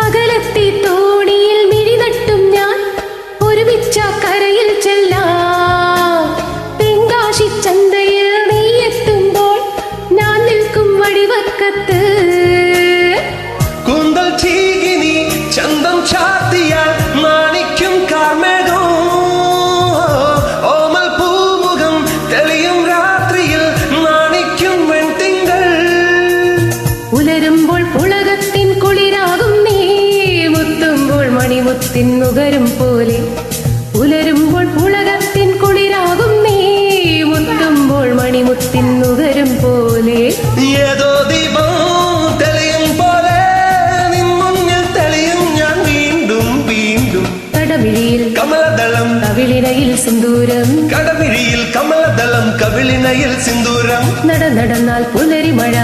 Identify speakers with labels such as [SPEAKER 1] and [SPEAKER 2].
[SPEAKER 1] അകലത്തി തോണിയിൽ മിഴിനട്ടും ഞാൻ ഒരുമിച്ച കരയിൽ ചെല്ലാം. തെങ്കാശി ചന്തയിൽ നീ എത്തുമ്പോൾ ഞാൻ നിൽക്കും വഴിവക്കത്ത്.
[SPEAKER 2] കൂന്തൽ ചീകിനി ചന്തം ചാത്തിയാൽ നാണിക്കും കാർമേഘം. ഓമൽ പൂമുഖം തെളിയും രാത്രിയിൽ നാണിക്കും വെൺതിങ്കൾ.
[SPEAKER 1] ഉലരുമ്പോൾ പുളകത്തിൻ കുളിരാകും നീ മുത്തുമ്പോൾ മണിമുത്തിൻ നുകരും പോലെ. ഉലരുമ്പോൾ പുളകത്തിൻ കുളിരാകും നീ മുത്തുമ്പോൾ മണിമുത്തിൻ നുകരും പോലെ.
[SPEAKER 2] ഏതോ ദീപം തെളിയും പോലെ നിൻ മുന്നിൽ തെളിയും ഞാൻ വീണ്ടും വീണ്ടും.
[SPEAKER 1] കടമിഴിയിൽ
[SPEAKER 2] കമലദളം
[SPEAKER 1] കവിളിനയിൽ സിന്ദൂരം.
[SPEAKER 2] കടമിഴിയിൽ കമലദളം കവിളിനയിൽ സിന്ദൂരം.
[SPEAKER 1] നടന്നാൽ പുലരി മഴ